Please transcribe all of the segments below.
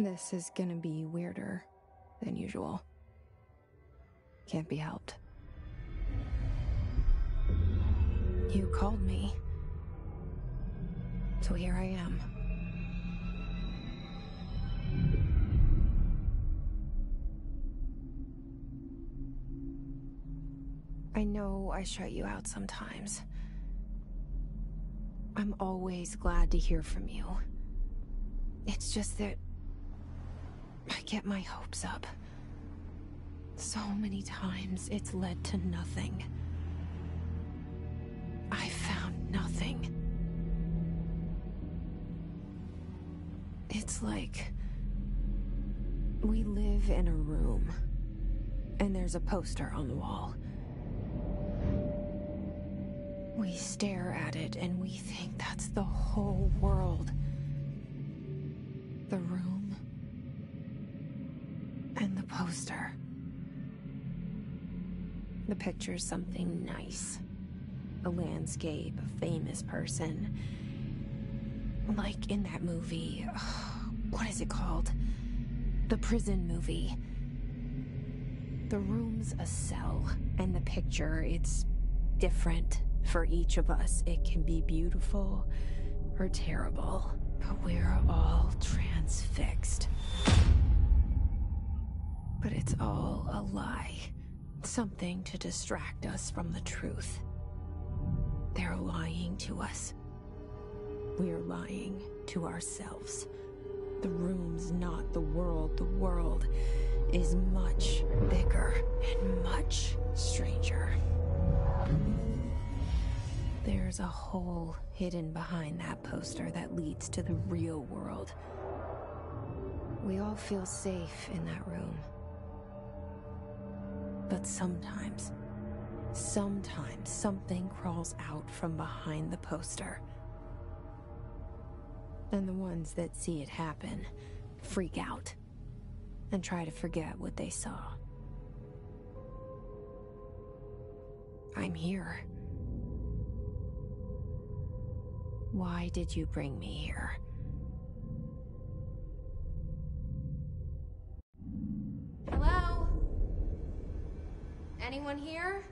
This is gonna be weirder than usual. Can't be helped. You called me. So here I am. I know I shut you out sometimes. I'm always glad to hear from you. It's just that I get my hopes up. So many times it's led to nothing. I found nothing. It's like we live in a room, and there's a poster on the wall. We stare at it and we think that's the whole world. The room and the poster. The picture's something nice. A landscape, a famous person. Like in that movie, what is it called? The prison movie. The room's a cell, and the picture, it's different for each of us. It can be beautiful or terrible, but we're all transfixed. But it's all a lie. Something to distract us from the truth. They're lying to us. We're lying to ourselves. The room's not the world. The world is much bigger and much stranger. There's a hole hidden behind that poster that leads to the real world. We all feel safe in that room. But sometimes something crawls out from behind the poster. And the ones that see it happen freak out and try to forget what they saw. I'm here. Why did you bring me here? Hello? Anyone here?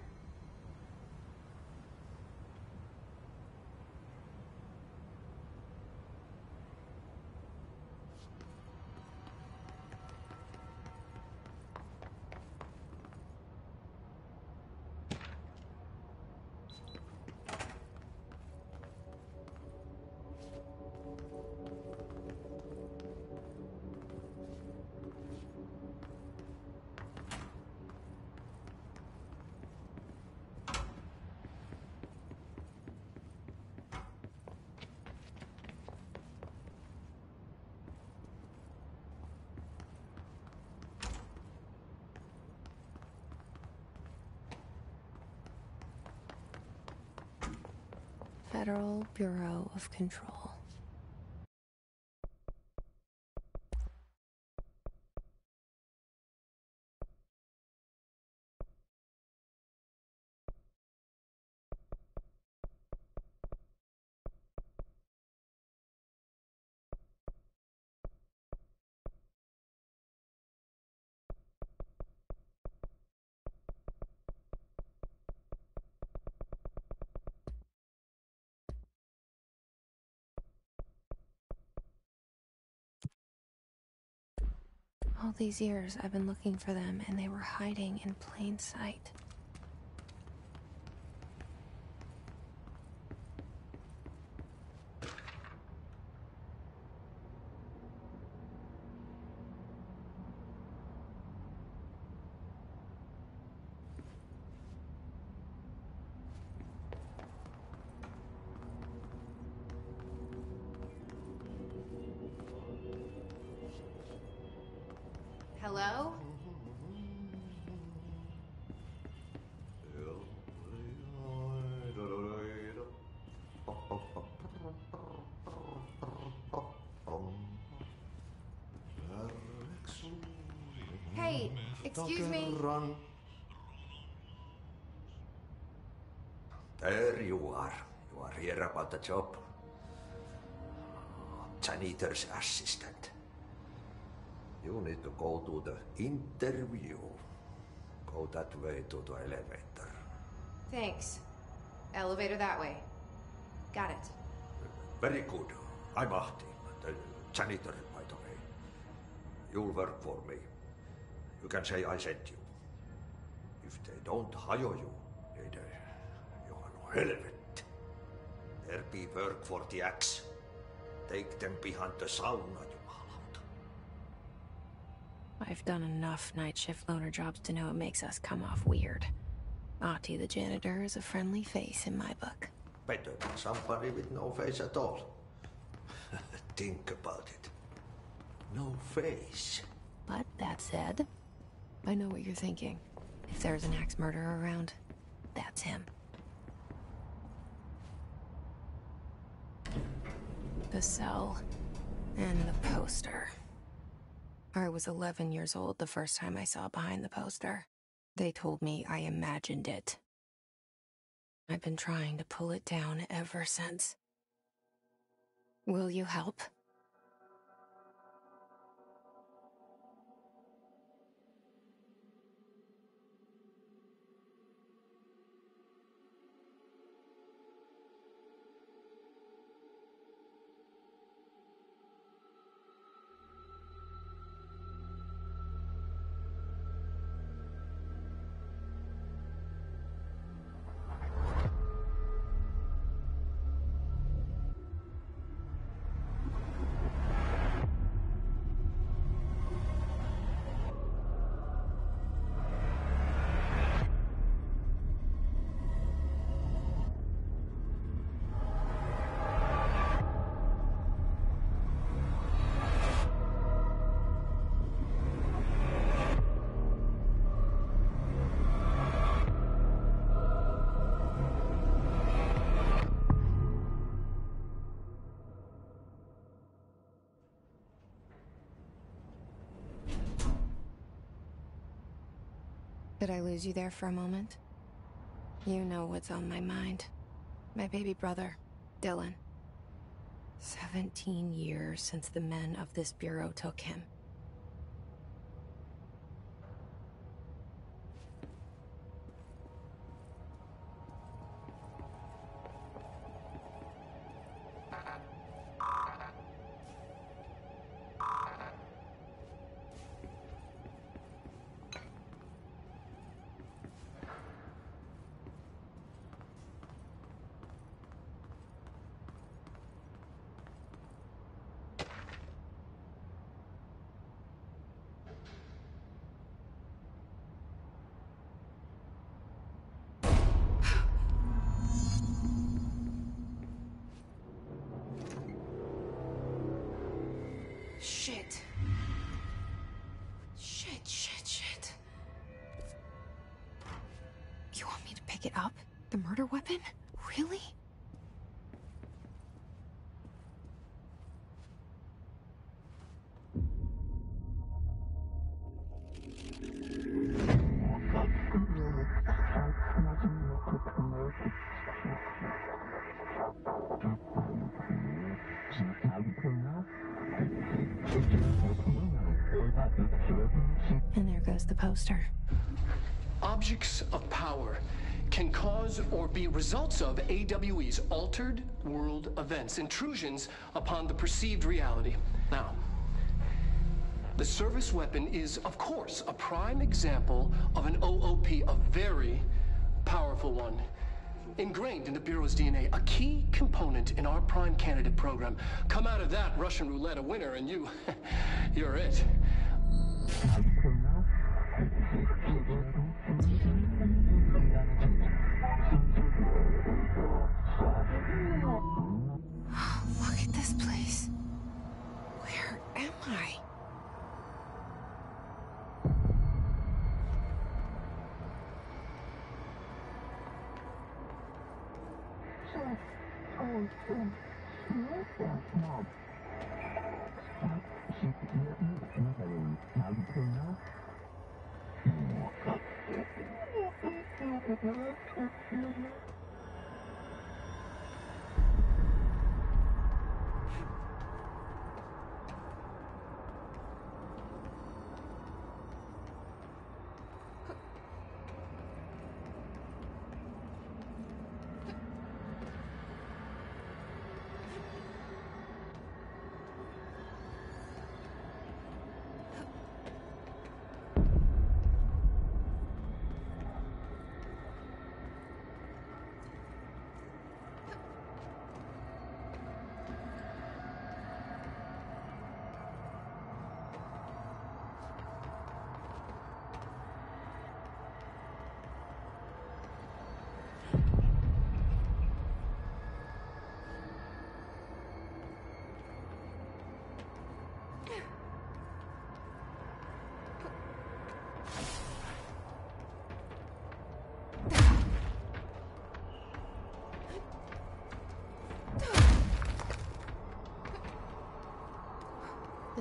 Federal Bureau of Control. All these years I've been looking for them, and they were hiding in plain sight. Hello? Hey, excuse me. There you are. You are here about the job. Janitor's assistant. You need to go to the interview. Go that way to the elevator. Thanks. Elevator that way. Got it. Very good. I'm Ahti, the janitor, by the way. You'll work for me. You can say I sent you. If they don't hire you, then you are no helvet. There be work for the axe. Take them behind the sauna, jumalauta. I've done enough night shift loner jobs to know it makes us come off weird. Ahti the janitor is a friendly face in my book. Better than somebody with no face at all. Think about it. No face. But that said, I know what you're thinking. If there's an axe murderer around, that's him. The cell and the poster. I was 11 years old the first time I saw behind the poster. They told me I imagined it. I've been trying to pull it down ever since. Will you help? Did I lose you there for a moment? You know what's on my mind. My baby brother, Dylan. 17 years since the men of this bureau took him. Shit. Shit. You want me to pick it up? The murder weapon? Really? And there goes the poster. Objects of power can cause or be results of AWE's altered world events, intrusions upon the perceived reality. Now, the service weapon is, of course, a prime example of an OOP, a very powerful one. Ingrained in the Bureau's DNA, a key component in our prime candidate program. Come out of that Russian roulette a winner and you're it. Look at this place. Where am I?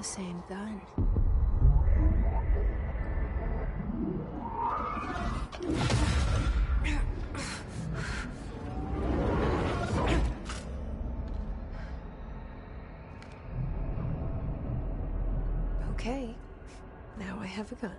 same gun. Okay, now I have a gun.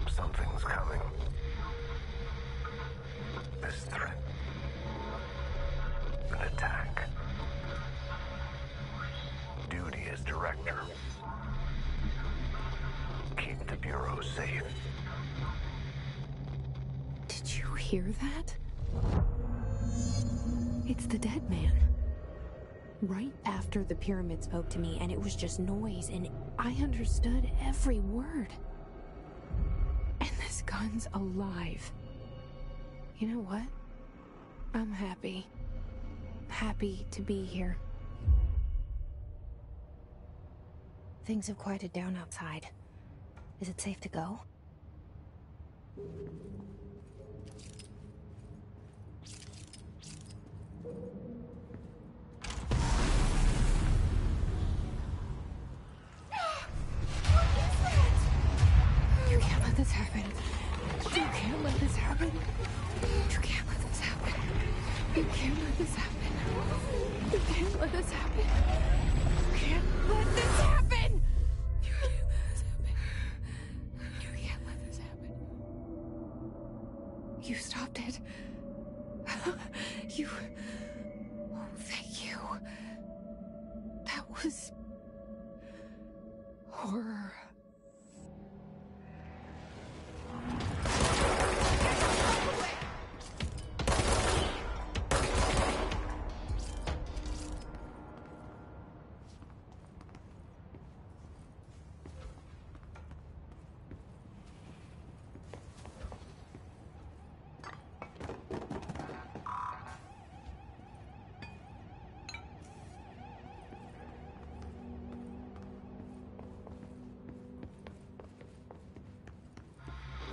Something's coming. This threat. An attack. Duty as director. Keep the Bureau safe. Did you hear that? It's the dead man. Right after the pyramid spoke to me, and it was just noise, and I understood every word. And this gun's alive. You know what? I'm happy. Happy to be here. Things have quieted down outside. Is it safe to go? You can't let this happen. You can't let this happen. You can't let this happen. You can't let this happen. You can't let this happen. You can't let this happen. You can't let this happen. You can't let this happen. You stopped it. You... Oh, thank you. That was... horror.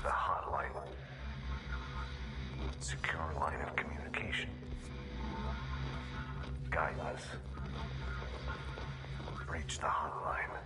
The hotline. Secure line of communication. guidance. Reach the hotline.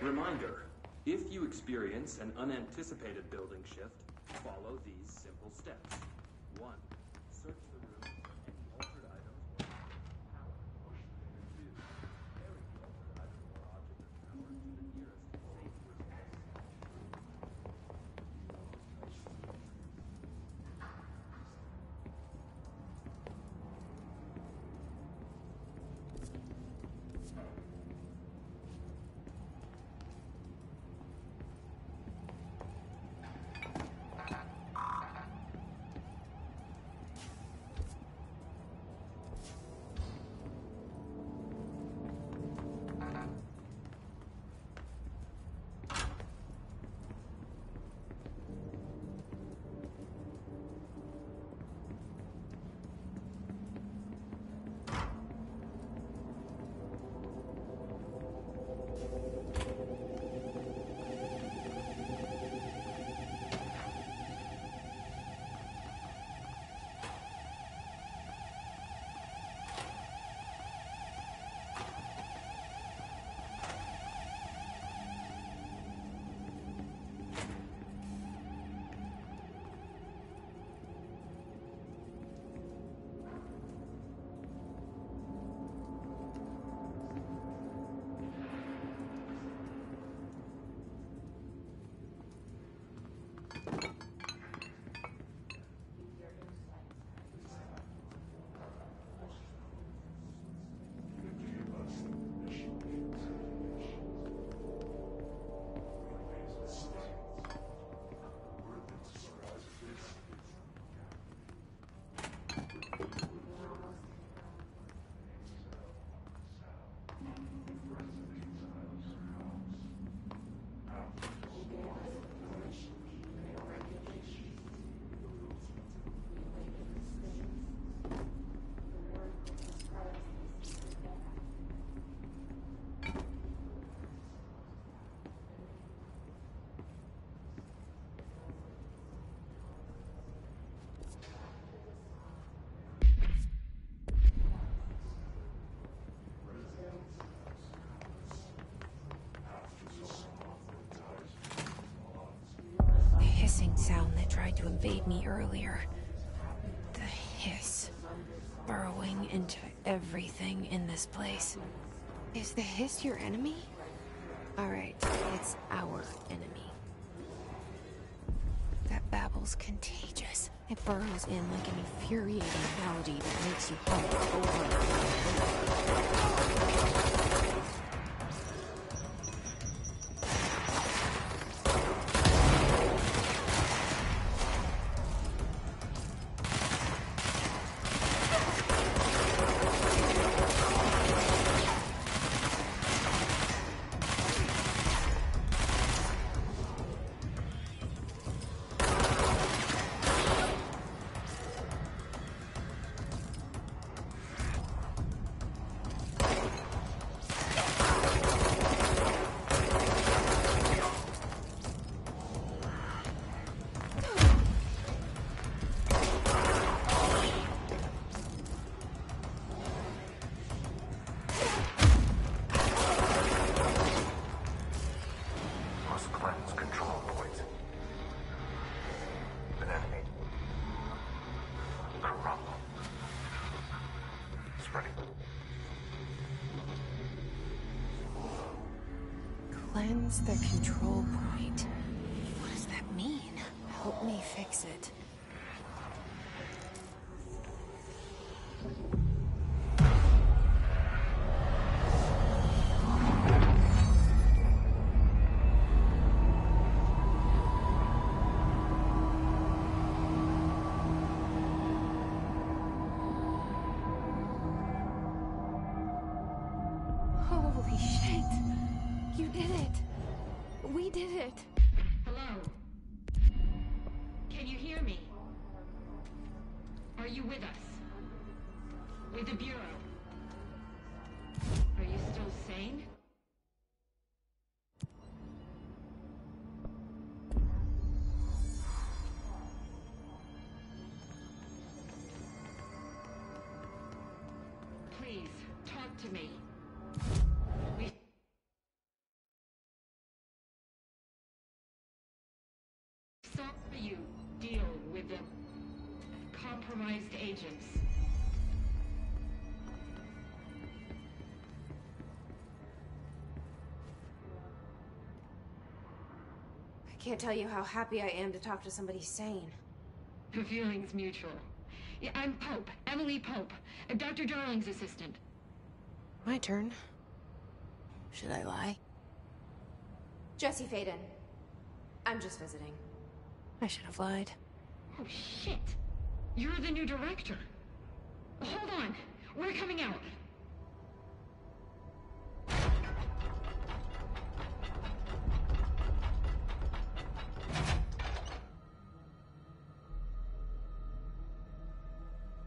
Reminder, if you experience an unanticipated building shift, follow these simple steps. 1. Search the room for any altered items or power. 2. Carry the altered item or object of power to the nearest safe room. evade me earlier. The hiss. Burrowing into everything in this place. Is the hiss your enemy? Alright, it's our enemy. That babble's contagious. It burrows in like an infuriating melody that makes you hum over and over. Cleanse the control point. What does that mean? Help me fix it. Holy shit! You did it! We did it! Hello? Can you hear me? Are you with us? With the Bureau? Are you still sane? Please, talk to me. We saw you deal with the compromised agents. I can't tell you how happy I am to talk to somebody sane. The feeling's mutual. Yeah, I'm Pope, Emily Pope, Dr. Darling's assistant. My turn. Should I lie? Jesse Faden. I'm just visiting. I should have lied. Oh, shit. You're the new director. Hold on. We're coming out.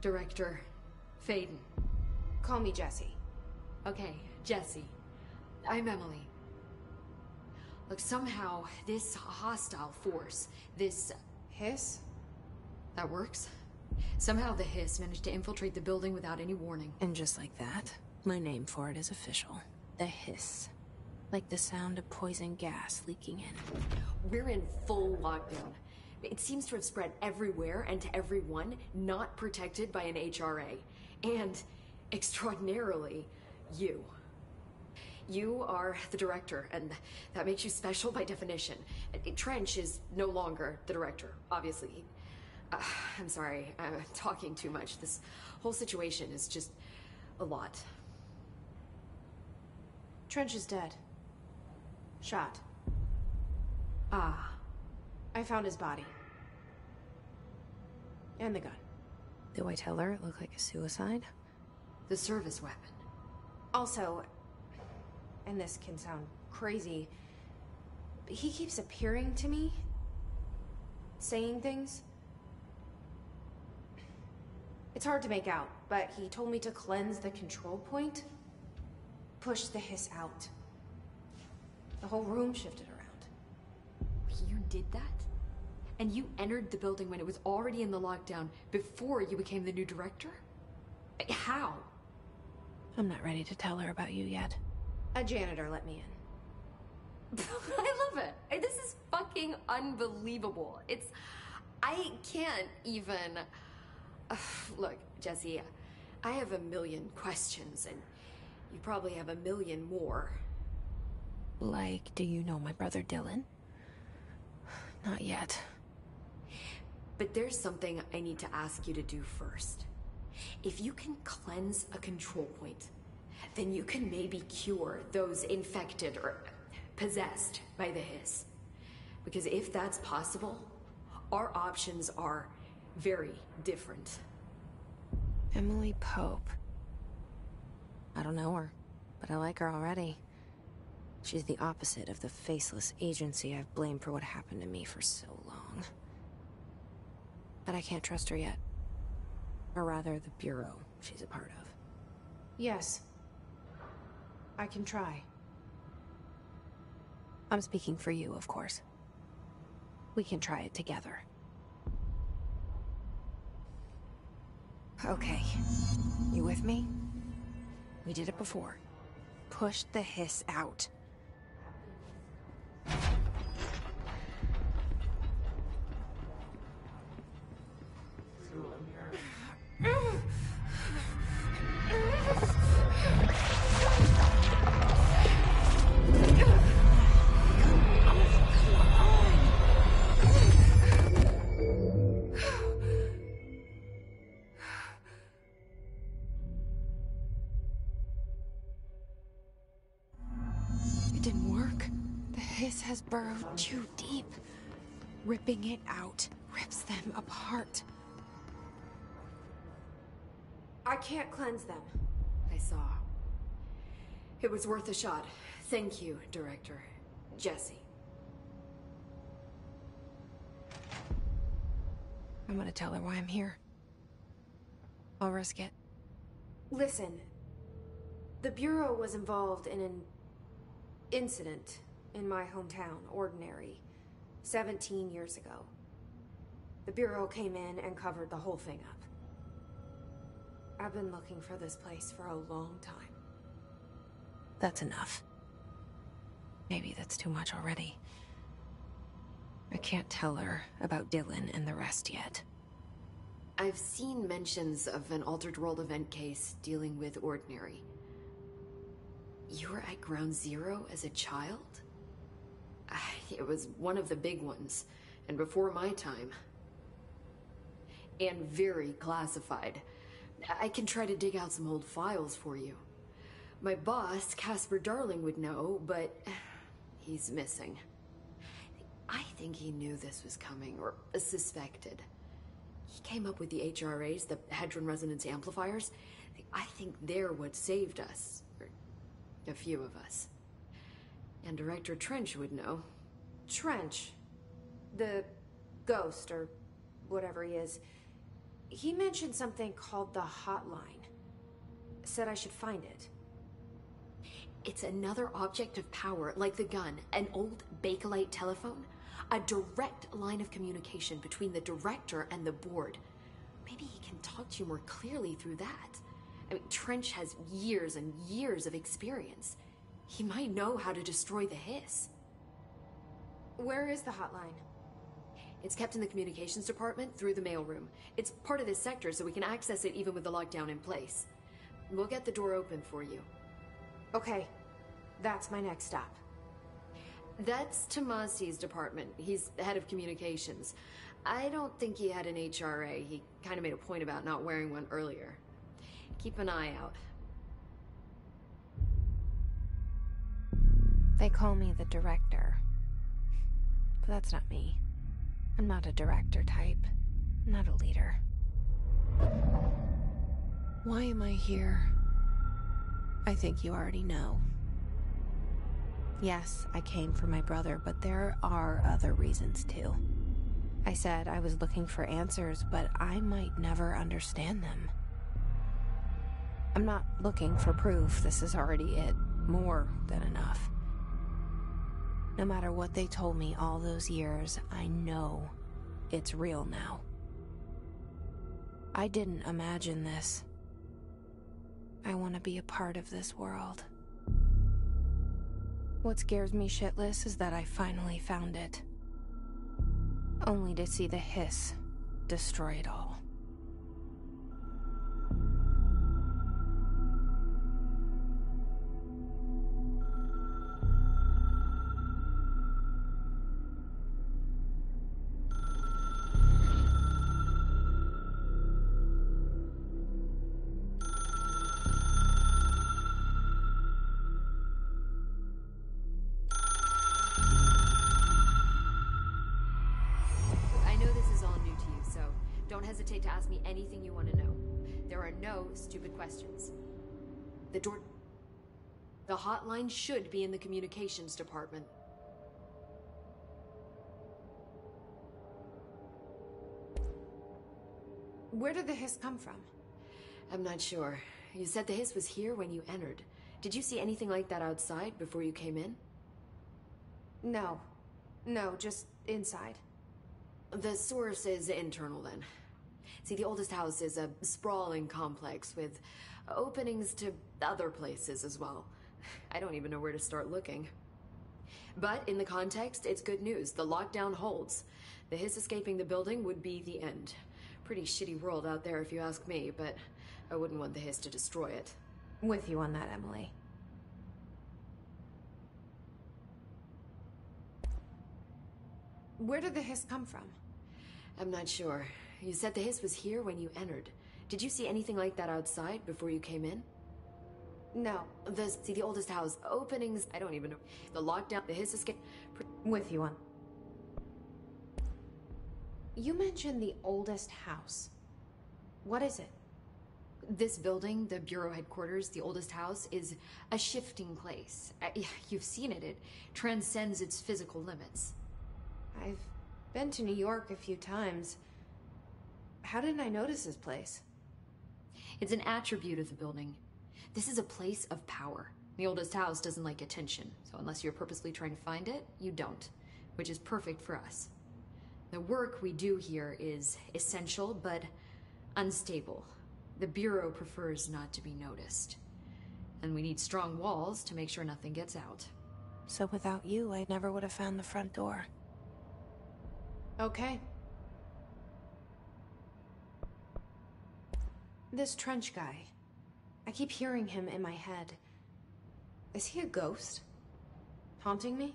Director Faden. Call me Jesse. Okay, Jesse. I'm Emily. Look, somehow this hostile force, this Hiss? that works. Somehow the hiss managed to infiltrate the building without any warning. And just like that, my name for it is official. The hiss. Like the sound of poison gas leaking in. We're in full lockdown. It seems to have spread everywhere and to everyone not protected by an HRA. And, extraordinarily, you. You are the director, and that makes you special by definition. Trench is no longer the director, obviously. I'm sorry, I'm talking too much. This whole situation is just a lot. Trench is dead. Shot. Ah. I found his body. And the gun. Do I tell her it looked like a suicide? The service weapon. Also, and this can sound crazy, but he keeps appearing to me, saying things. It's hard to make out, but he told me to cleanse the control point, push the hiss out. The whole room shifted around. You did that? And you entered the building when it was already in the lockdown before you became the new director? How? I'm not ready to tell her about you yet. A janitor let me in. I love it. This is fucking unbelievable. I can't even... Look, Jesse, I have a million questions, and you probably have a million more. Like, do you know my brother Dylan? Not yet. But there's something I need to ask you to do first. If you can cleanse a control point, then you can maybe cure those infected or possessed by the hiss. Because if that's possible, our options are very different. Emily Pope. I don't know her, but I like her already. She's the opposite of the faceless agency I've blamed for what happened to me for so long. But I can't trust her yet. Or rather, the Bureau she's a part of. Yes. I can try. I'm speaking for you, of course. We can try it together. Okay. You with me? We did it before. Push the hiss out. It didn't work. The hiss has burrowed too deep. Ripping it out rips them apart. I can't cleanse them. I saw. It was worth a shot. Thank you, Director. Jesse. I'm gonna tell her why I'm here. I'll risk it. Listen, the Bureau was involved in an incident in my hometown, Ordinary, 17 years ago. The Bureau came in and covered the whole thing up. I've been looking for this place for a long time. That's enough. Maybe that's too much already. I can't tell her about Dylan and the rest yet. I've seen mentions of an Altered World event case dealing with Ordinary. You were at Ground Zero as a child? It was one of the big ones, and before my time. And very classified. I can try to dig out some old files for you. My boss, Casper Darling, would know, but he's missing. I think he knew this was coming, or suspected. He came up with the HRAs, the Hadron Resonance Amplifiers. I think they're what saved us. Or a few of us. And Director Trench would know. Trench, the ghost, or whatever he is, he mentioned something called the Hotline. Said I should find it. It's another object of power, like the gun, an old Bakelite telephone. A direct line of communication between the director and the board. Maybe he can talk to you more clearly through that. I mean, Trench has years and years of experience. He might know how to destroy the hiss. Where is the hotline? It's kept in the communications department through the mailroom. It's part of this sector, so we can access it even with the lockdown in place. We'll get the door open for you. Okay, that's my next stop. That's Tomasi's department. He's the head of communications. I don't think he had an HRA. He kind of made a point about not wearing one earlier. Keep an eye out. They call me the director. But that's not me. I'm not a director type. I'm not a leader. Why am I here? I think you already know. Yes, I came for my brother, but there are other reasons too. I said I was looking for answers, but I might never understand them. I'm not looking for proof. This is already it. More than enough. No matter what they told me all those years, I know it's real now. I didn't imagine this. I want to be a part of this world. What scares me shitless is that I finally found it. only to see the hiss destroy it all. Don't hesitate to ask me anything you want to know. There are no stupid questions. The hotline should be in the communications department. Where did the hiss come from? I'm not sure. You said the hiss was here when you entered. Did you see anything like that outside before you came in? No. No, just inside. The source is internal, then. See, the oldest house is a sprawling complex with openings to other places as well. I don't even know where to start looking. But in the context, it's good news. The lockdown holds. The hiss escaping the building would be the end. Pretty shitty world out there if you ask me, but I wouldn't want the hiss to destroy it. With you on that, Emily. Where did the hiss come from? I'm not sure. You said the hiss was here when you entered. Did you see anything like that outside before you came in? No. See, the oldest house, openings, I don't even know. The lockdown, the hiss escape... With you on. You mentioned the oldest house. What is it? This building, the Bureau headquarters, the oldest house, is a shifting place. You've seen it. It transcends its physical limits. I've been to New York a few times. How didn't I notice this place? It's an attribute of the building. This is a place of power. The oldest house doesn't like attention, so unless you're purposely trying to find it, you don't, which is perfect for us. The work we do here is essential, but unstable. The Bureau prefers not to be noticed. And we need strong walls to make sure nothing gets out. So without you, I never would have found the front door. Okay. This Trench guy. I keep hearing him in my head. Is he a ghost? Haunting me?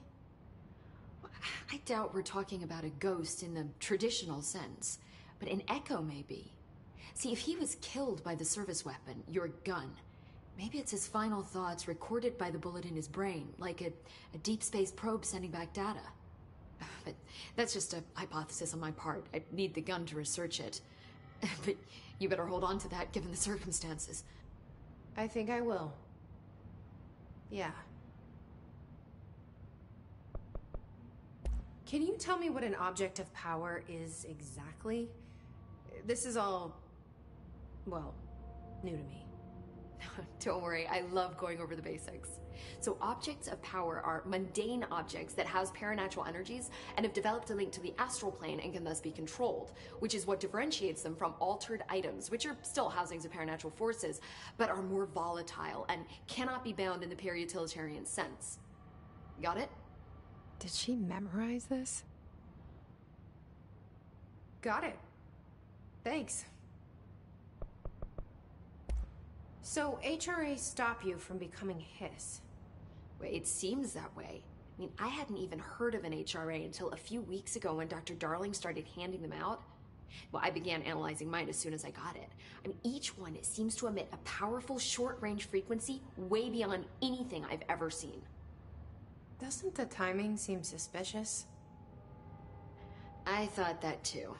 I doubt we're talking about a ghost in the traditional sense, but an echo maybe. See, if he was killed by the service weapon, your gun, maybe it's his final thoughts recorded by the bullet in his brain, like a deep space probe sending back data. But that's just a hypothesis on my part. I need the gun to research it. But you better hold on to that given the circumstances. I think I will. Yeah. Can you tell me what an object of power is exactly? This is all, well, new to me. Don't worry, I love going over the basics. So objects of power are mundane objects that house paranatural energies and have developed a link to the astral plane and can thus be controlled, which is what differentiates them from altered items, which are still housings of paranatural forces, but are more volatile and cannot be bound in the peri-utilitarian sense. Got it? Did she memorize this? Got it. Thanks. So HRA stop you from becoming Hiss? Well, it seems that way. I mean, I hadn't even heard of an HRA until a few weeks ago when Dr. Darling started handing them out. Well, I began analyzing mine as soon as I got it. I mean, each one seems to emit a powerful short-range frequency way beyond anything I've ever seen. Doesn't the timing seem suspicious? I thought that too.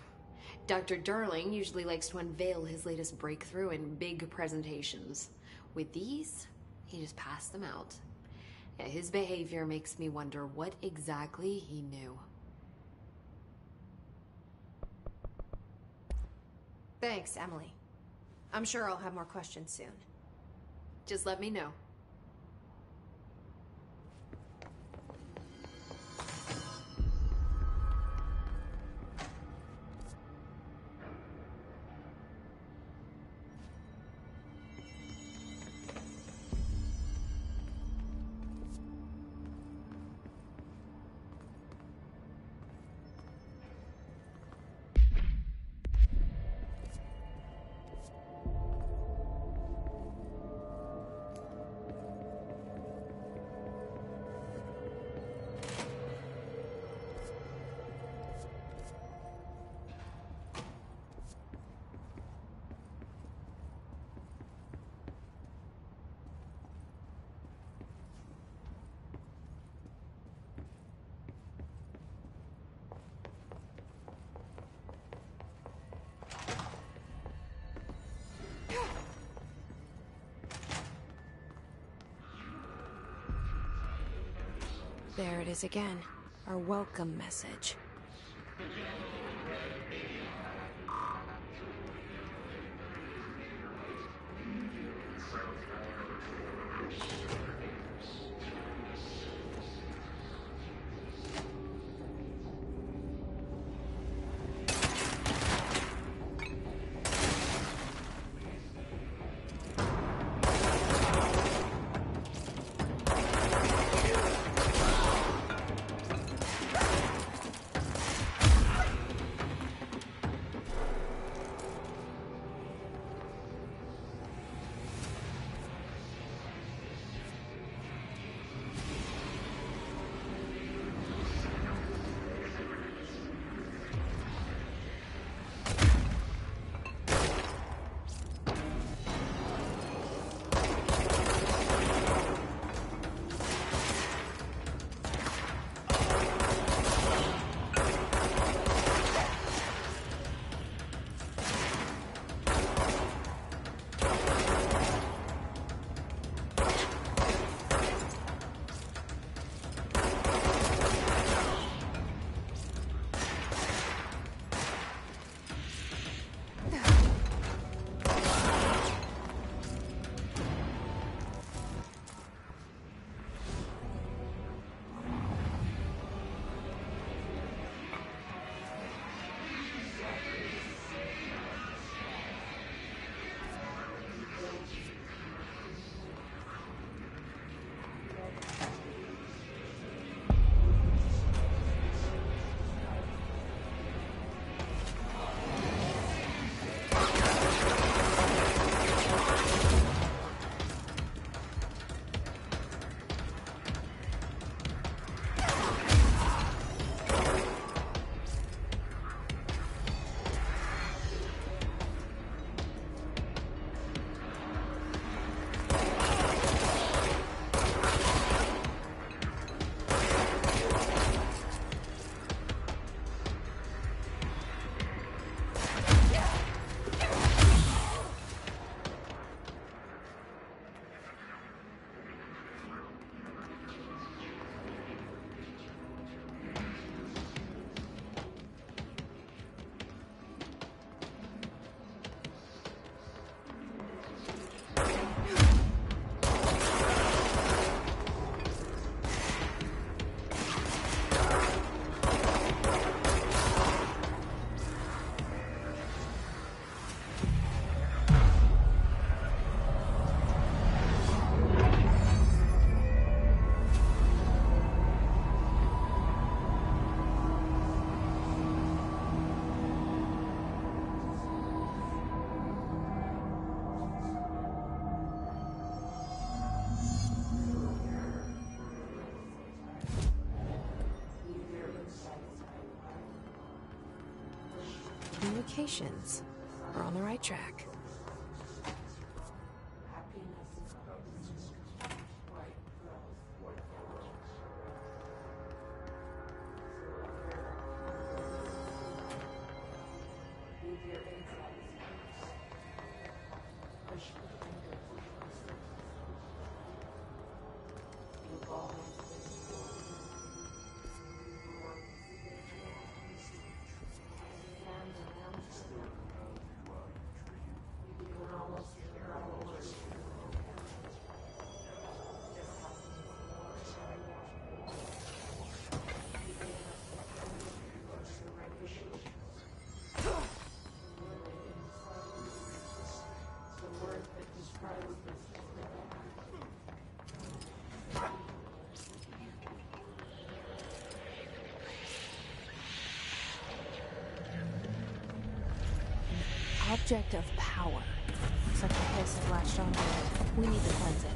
Dr. Darling usually likes to unveil his latest breakthrough in big presentations. With these, he just passed them out. Yeah, his behavior makes me wonder what exactly he knew. Thanks, Emily. I'm sure I'll have more questions soon. Just let me know. There it is again. Our welcome message. Communications. We're on the right track. Object of power. Looks like the hiss has latched onto it. We need to cleanse it.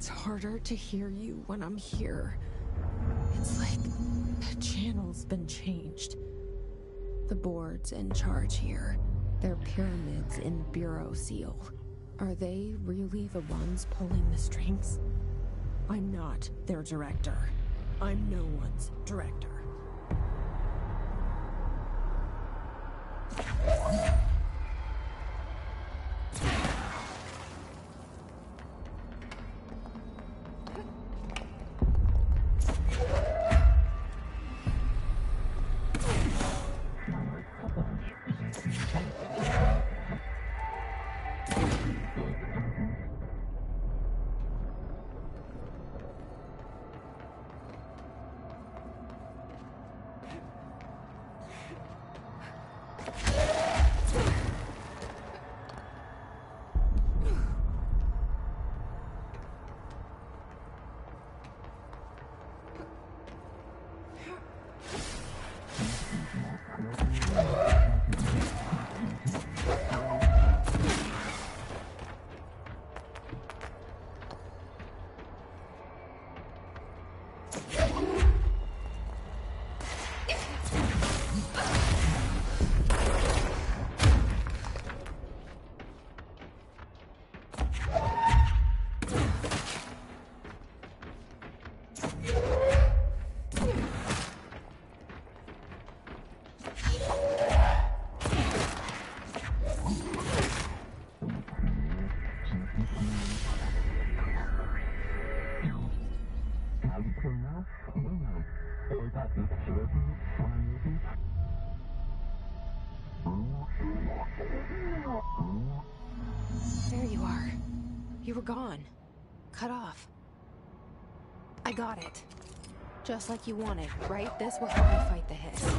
It's harder to hear you when I'm here. It's like the channel's been changed. The board's in charge here. They're pyramids in Bureau Seal. Are they really the ones pulling the strings? I'm not their director. I'm no one's director. There you are. You were gone. Cut off. I got it. Just like you wanted, right? This will help me fight the hiss.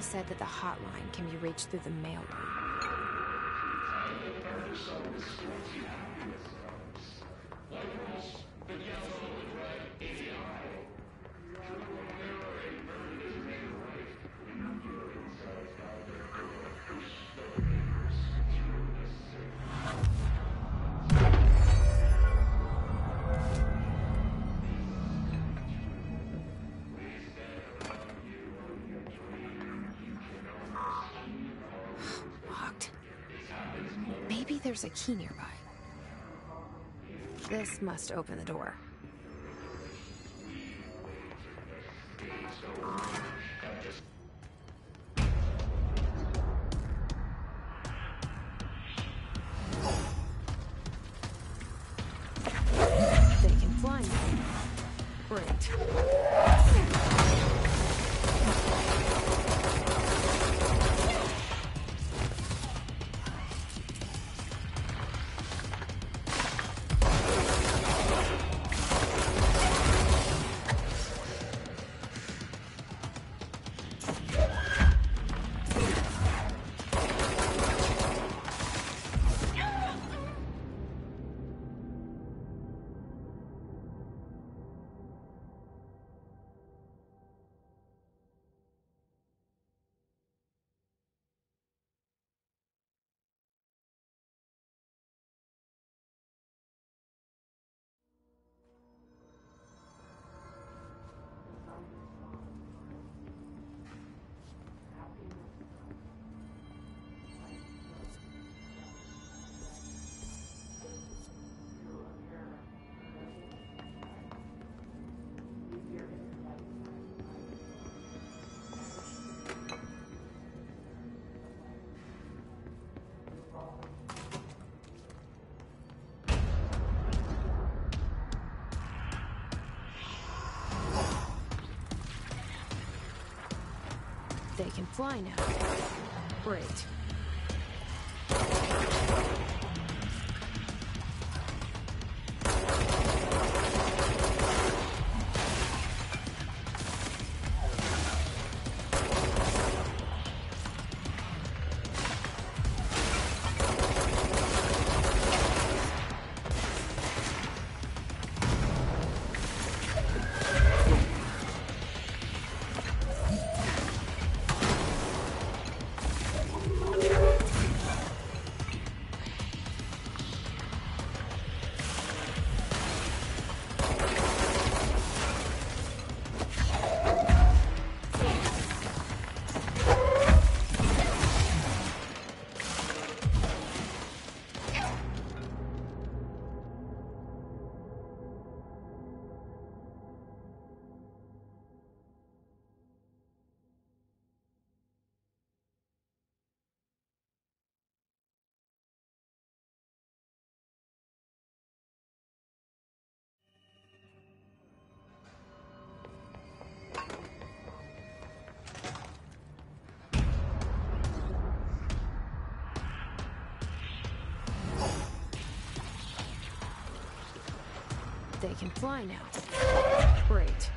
said that the hotline can be reached through the mailroom. Locked. Maybe there's a key nearby. This must open the door. They can fly now. Great. They can fly now. Great. They can fly now. Great.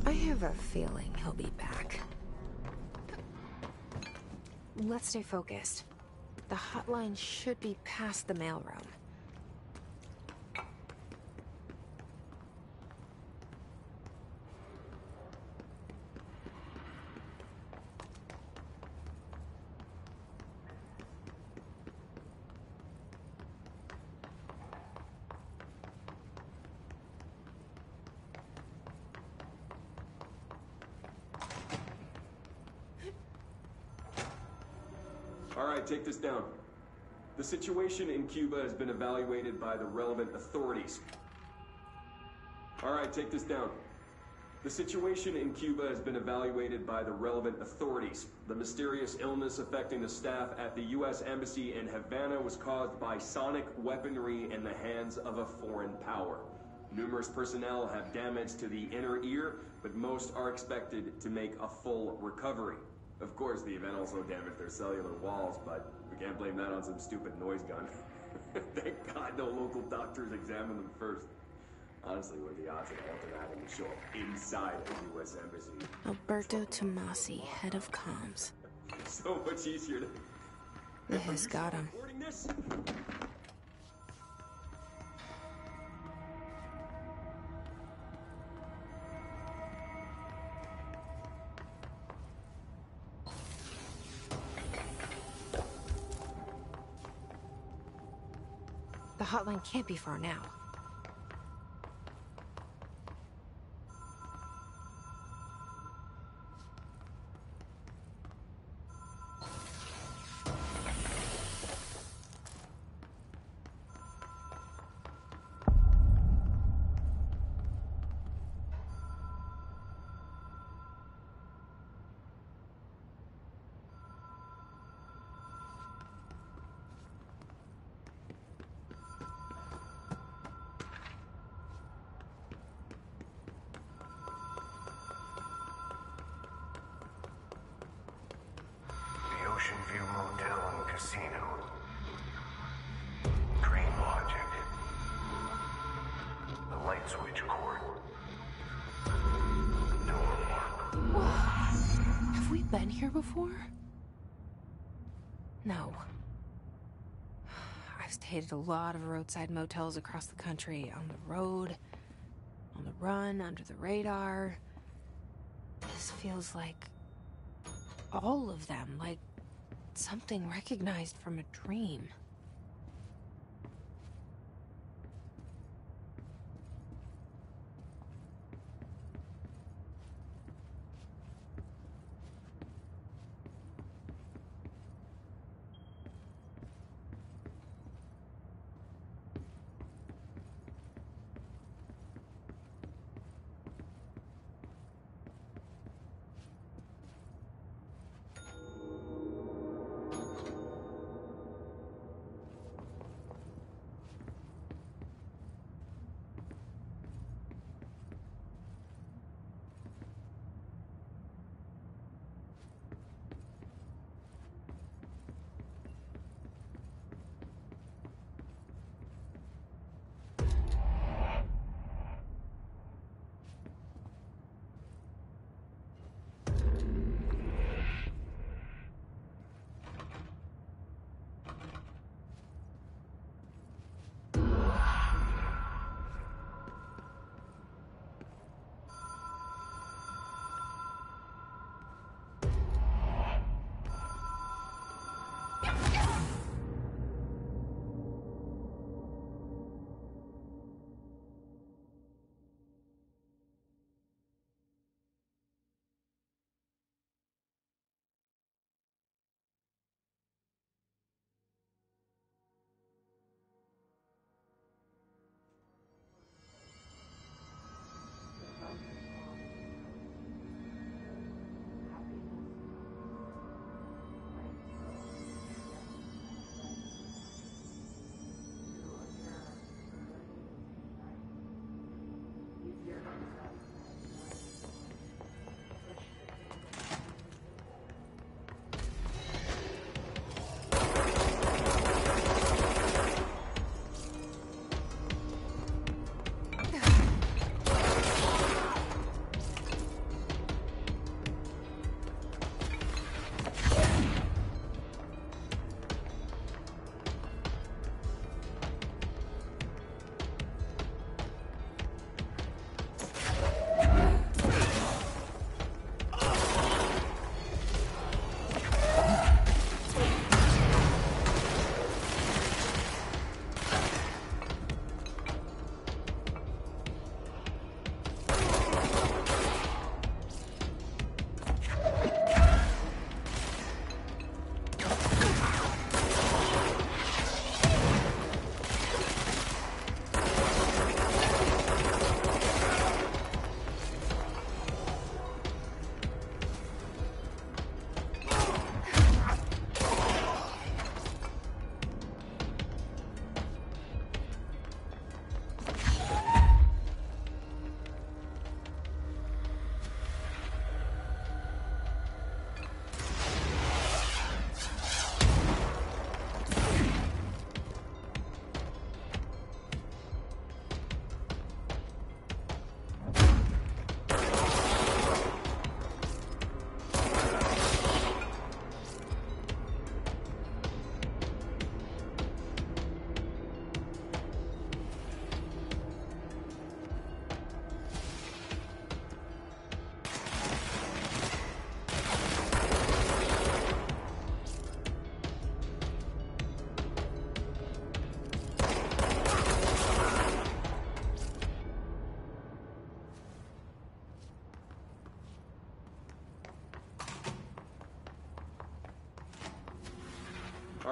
I have a feeling he'll be back. Let's stay focused. The hotline should be past the mailroom. Alright, take this down. The situation in Cuba has been evaluated by the relevant authorities. Alright, take this down. The situation in Cuba has been evaluated by the relevant authorities. The mysterious illness affecting the staff at the U.S. Embassy in Havana was caused by sonic weaponry in the hands of a foreign power. Numerous personnel have damage to the inner ear, but most are expected to make a full recovery. Of course, the event also damaged their cellular walls, but we can't blame that on some stupid noise gun. Thank God no local doctors examined them first. Honestly, what are the odds that Alton Adam would show up inside a U.S. embassy? Alberto Tomasi, head of comms. So much easier to... They has got him. Recording this? The hotline can't be far now. Ocean View Motel and Casino. Green Logic. The light switch cord. Door mark. Have we been here before? No. I've stayed at a lot of roadside motels across the country, on the road, on the run, under the radar. This feels like all of them, like something recognized from a dream.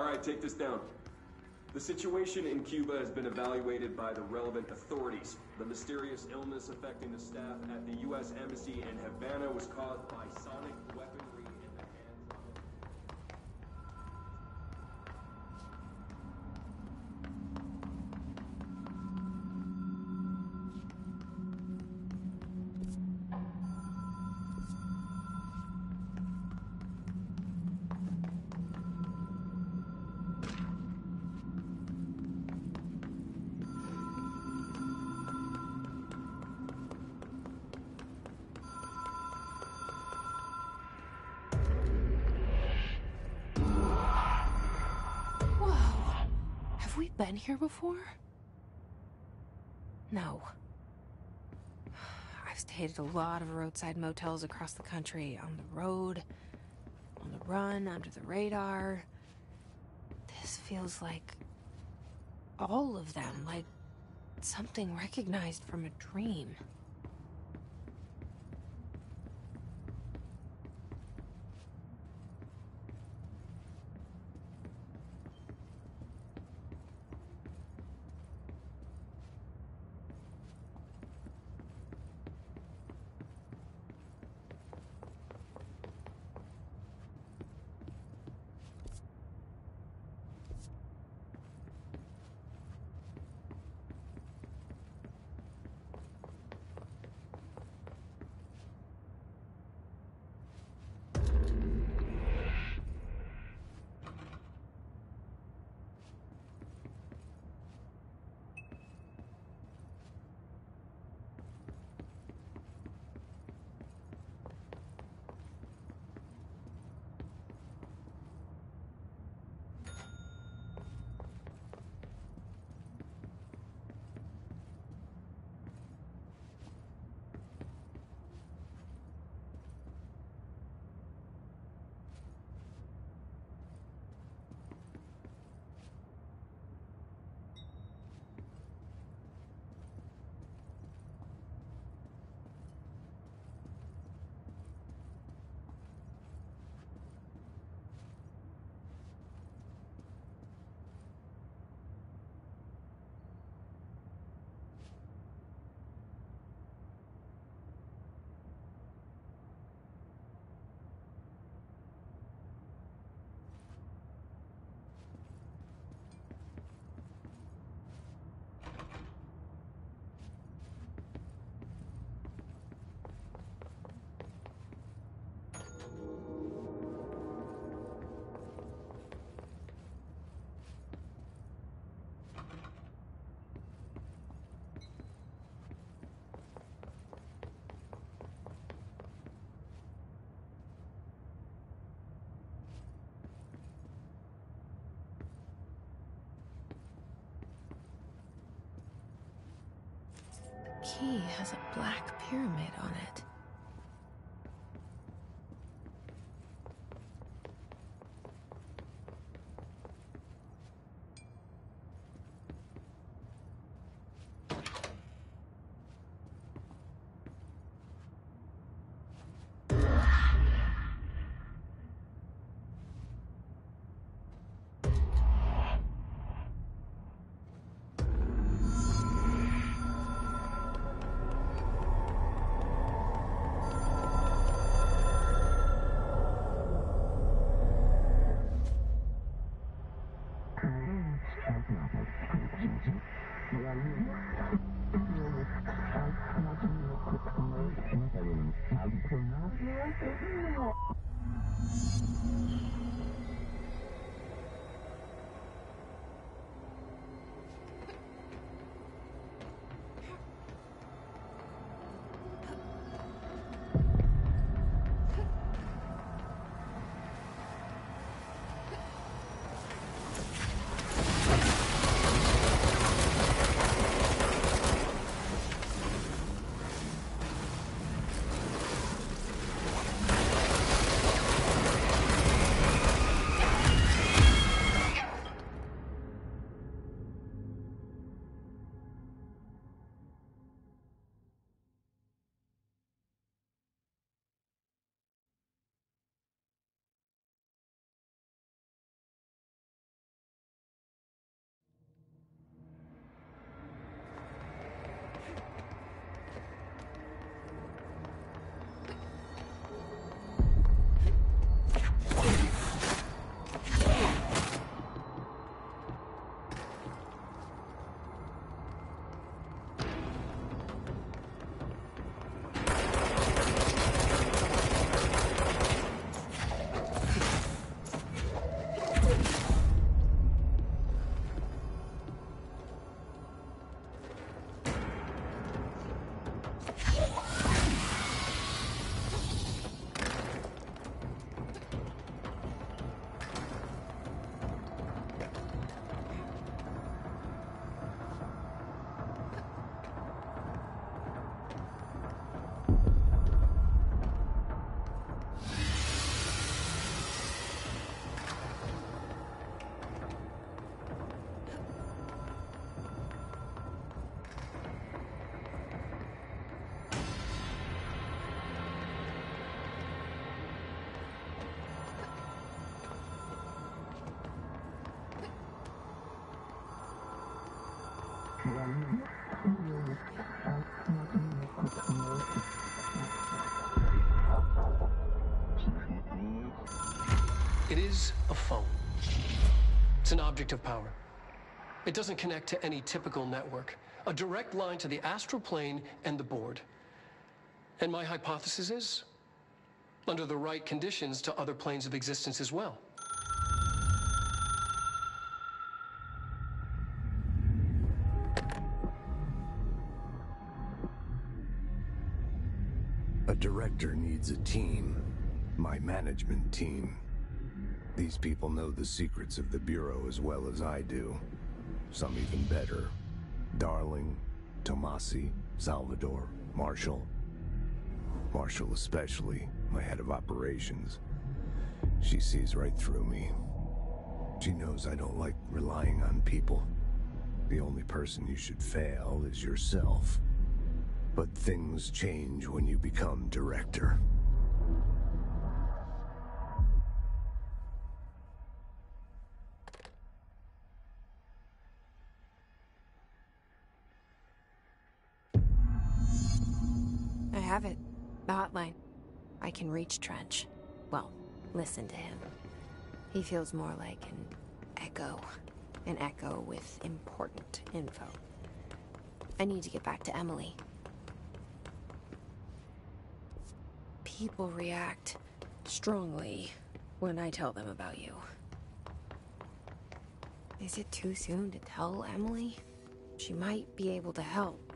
All right, take this down. The situation in Cuba has been evaluated by the relevant authorities. The mysterious illness affecting the staff at the U.S. Embassy in Havana was caused by sonic weaponry in the hands of... Have we been here before? No. I've stayed at a lot of roadside motels across the country, on the road, on the run, under the radar. This feels like all of them, like something recognized from a dream. The key has a black pyramid on it. It is a phone. It's an object of power. It doesn't connect to any typical network. A direct line to the astral plane and the board. And my hypothesis is, under the right conditions, to other planes of existence as well. A director needs a team. My management team. These people know the secrets of the Bureau as well as I do. Some even better. Darling, Tomasi, Salvador, Marshall. Marshall especially, my head of operations. She sees right through me. She knows I don't like relying on people. The only person you should fail is yourself. But things change when you become director. I have it. The hotline. I can reach Trench. Well, listen to him. He feels more like an echo. An echo with important info. I need to get back to Emily. People react strongly when I tell them about you. Is it too soon to tell Emily? She might be able to help.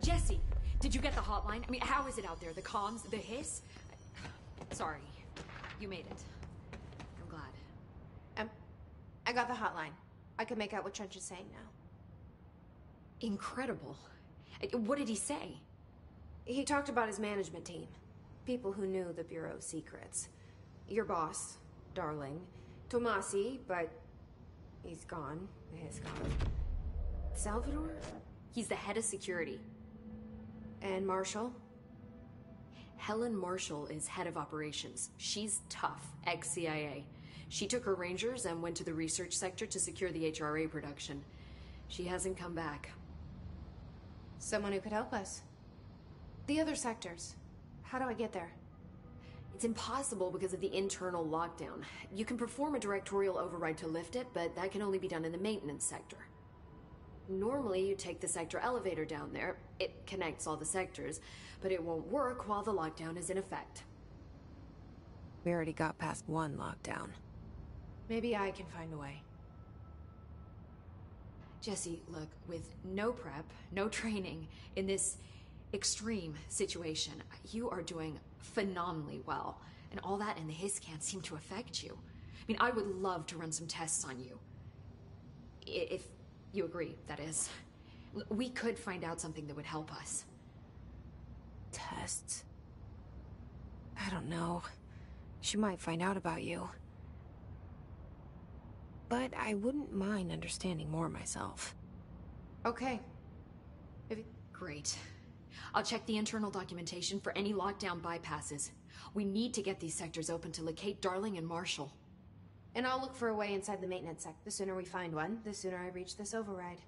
Jesse, did you get the hotline? I mean, how is it out there? The comms? The hiss? Sorry. You made it. I'm glad. I got the hotline. I can make out what Trench is saying now. Incredible. What did he say? He talked about his management team. People who knew the Bureau's secrets. Your boss, Darling. Tomasi, but he's gone. He's gone. Salvador? He's the head of security. And Marshall? Helen Marshall is head of operations. She's tough, ex-CIA. She took her Rangers and went to the research sector to secure the HRA production. She hasn't come back. Someone who could help us. The other sectors. How do I get there? It's impossible because of the internal lockdown. You can perform a directorial override to lift it, but that can only be done in the maintenance sector. Normally, you take the sector elevator down there. It connects all the sectors, but it won't work while the lockdown is in effect. We already got past one lockdown. Maybe I can find a way. Jesse, look, with no prep, no training, in this extreme situation, you are doing phenomenally well. And all that and the hiss can't seem to affect you. I mean, I would love to run some tests on you. If you agree, that is. We could find out something that would help us. Tests? I don't know. She might find out about you. But I wouldn't mind understanding more myself. Okay. Great. I'll check the internal documentation for any lockdown bypasses. We need to get these sectors open to locate Darling and Marshall. And I'll look for a way inside the maintenance sec. The sooner we find one, the sooner I reach this override.